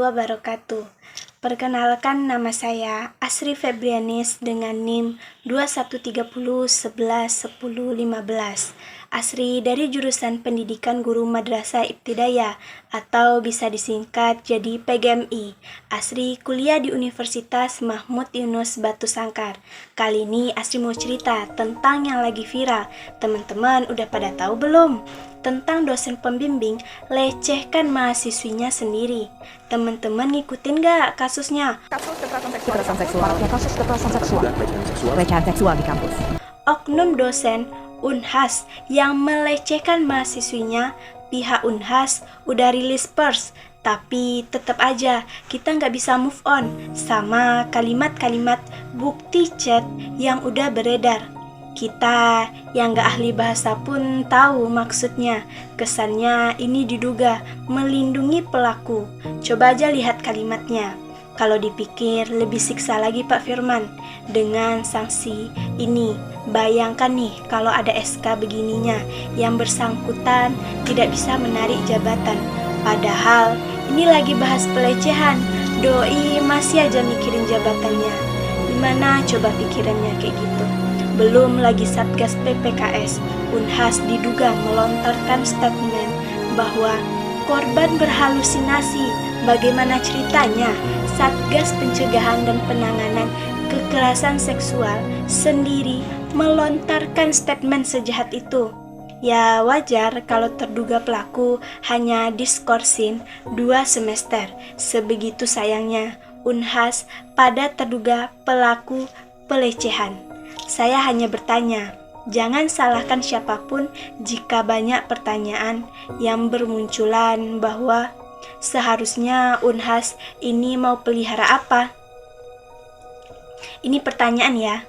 wabarakatuh. Perkenalkan, nama saya Asri Febrianis dengan NIM 2130111015. Asri dari jurusan Pendidikan Guru Madrasah Ibtidaiyah atau bisa disingkat jadi PGMI. Asri kuliah di Universitas Mahmud Yunus Batu Sangkar. Kali ini Asri mau cerita tentang yang lagi viral. Teman-teman udah pada tahu belum? Tentang dosen pembimbing lecehkan mahasiswinya sendiri. Teman-teman ngikutin gak kasusnya? Kasus kekerasan seksual, pelecehan seksual di kampus. Oknum dosen Unhas yang melecehkan mahasiswinya, pihak Unhas udah rilis pers, tapi tetap aja kita nggak bisa move on sama kalimat-kalimat bukti chat yang udah beredar. Kita yang gak ahli bahasa pun tahu maksudnya. Kesannya ini diduga melindungi pelaku. Coba aja lihat kalimatnya. Kalau dipikir lebih siksa lagi Pak Firman. Dengan sanksi ini, bayangkan nih kalau ada SK begininya, yang bersangkutan tidak bisa menarik jabatan. Padahal ini lagi bahas pelecehan. Doi masih aja mikirin jabatannya. Gimana coba pikirannya kayak gitu? Belum lagi Satgas PPKS, Unhas diduga melontarkan statement bahwa korban berhalusinasi. Bagaimana ceritanya? Satgas Pencegahan dan Penanganan Kekerasan Seksual sendiri melontarkan statement sejahat itu. Ya wajar kalau terduga pelaku hanya diskorsin 2 semester. Sebegitu sayangnya Unhas pada terduga pelaku pelecehan. Saya hanya bertanya, jangan salahkan siapapun jika banyak pertanyaan yang bermunculan bahwa seharusnya Unhas ini mau pelihara apa? Ini pertanyaan ya.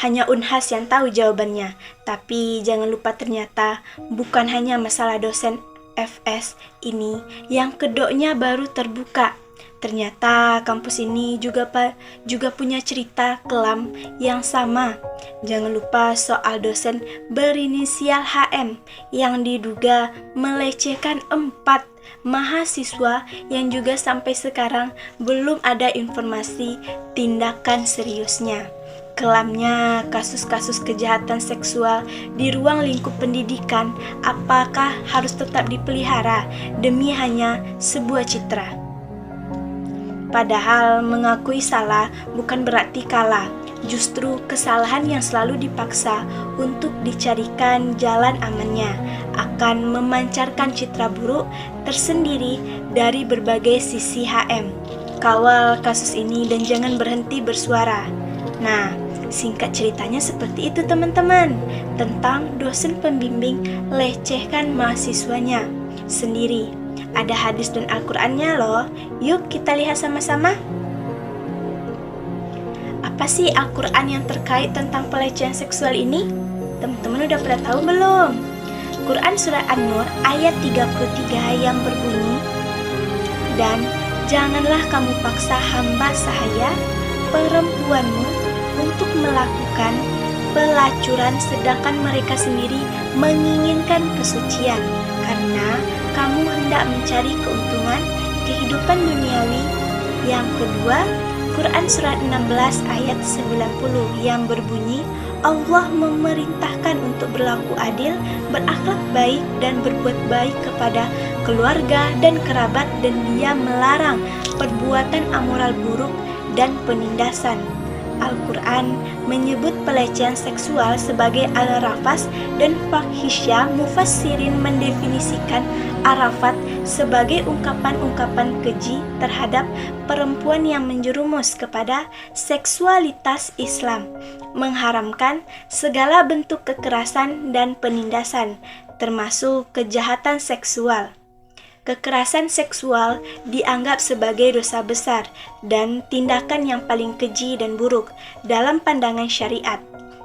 Hanya Unhas yang tahu jawabannya. Tapi jangan lupa ternyata bukan hanya masalah dosen FS ini yang kedoknya baru terbuka. Ternyata kampus ini juga punya cerita kelam yang sama. Jangan lupa soal dosen berinisial HM yang diduga melecehkan 4 mahasiswa yang juga sampai sekarang belum ada informasi tindakan seriusnya. Kelamnya kasus-kasus kejahatan seksual di ruang lingkup pendidikan, apakah harus tetap dipelihara demi hanya sebuah citra? Padahal mengakui salah bukan berarti kalah. Justru kesalahan yang selalu dipaksa untuk dicarikan jalan amannya akan memancarkan citra buruk tersendiri dari berbagai sisi HM. Kawal kasus ini dan jangan berhenti bersuara. Nah, singkat ceritanya seperti itu teman-teman, tentang dosen pembimbing lecehkan mahasiswanya sendiri. Ada hadis dan Al-Qur'annya loh. Yuk kita lihat sama-sama. Apa sih Al-Qur'an yang terkait tentang pelecehan seksual ini? Teman-teman udah pada tahu belum? Quran Surah An-Nur ayat 33 yang berbunyi, dan janganlah kamu paksa hamba sahaya perempuanmu untuk melakukan pelacuran sedangkan mereka sendiri menginginkan kesucian, karena kamu hendak mencari keuntungan kehidupan duniawi. Yang kedua, Quran Surat 16 ayat 90 yang berbunyi, Allah memerintahkan untuk berlaku adil, berakhlak baik, dan berbuat baik kepada keluarga dan kerabat, dan Dia melarang perbuatan amoral buruk dan penindasan. Al-Quran menyebut pelecehan seksual sebagai al-rafas dan fahisyah. Mufassirin mendefinisikan arafat sebagai ungkapan-ungkapan keji terhadap perempuan yang menjerumus kepada seksualitas Islam, mengharamkan segala bentuk kekerasan dan penindasan, termasuk kejahatan seksual. Kekerasan seksual dianggap sebagai dosa besar dan tindakan yang paling keji dan buruk dalam pandangan syariat.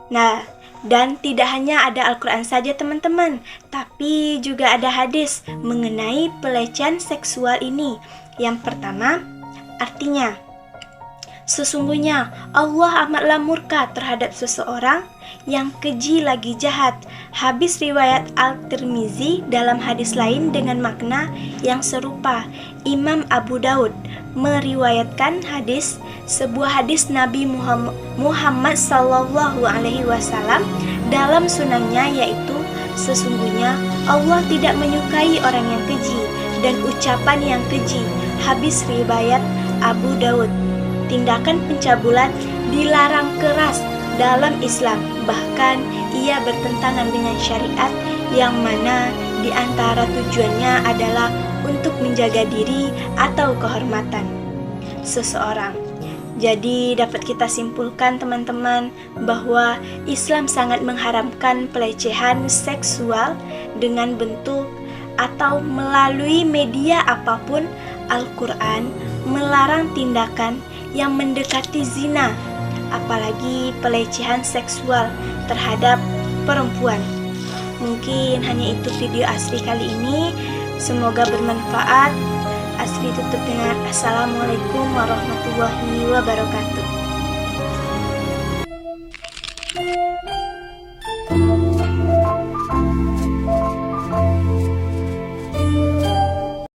Nah, dan tidak hanya ada Al-Quran saja teman-teman, tapi juga ada hadis mengenai pelecehan seksual ini. Yang pertama, artinya, sesungguhnya Allah amatlah murka terhadap seseorang yang keji lagi jahat. Habis riwayat Al-Tirmizi dalam hadis lain dengan makna yang serupa. Imam Abu Daud meriwayatkan sebuah hadis Nabi Muhammad Sallallahu Alaihi Wasallam dalam sunannya, yaitu sesungguhnya Allah tidak menyukai orang yang keji dan ucapan yang keji. Hadis riwayat Abu Daud. Tindakan pencabulan dilarang keras dalam Islam, bahkan ia bertentangan dengan syariat yang mana di antara tujuannya adalah untuk menjaga diri atau kehormatan seseorang. Jadi dapat kita simpulkan teman-teman bahwa Islam sangat mengharamkan pelecehan seksual dengan bentuk atau melalui media apapun. Al-Quran melarang tindakan yang mendekati zina, apalagi pelecehan seksual terhadap perempuan. Mungkin hanya itu video Asri kali ini. Semoga bermanfaat. Asri tutup dengan Assalamualaikum warahmatullahi wabarakatuh.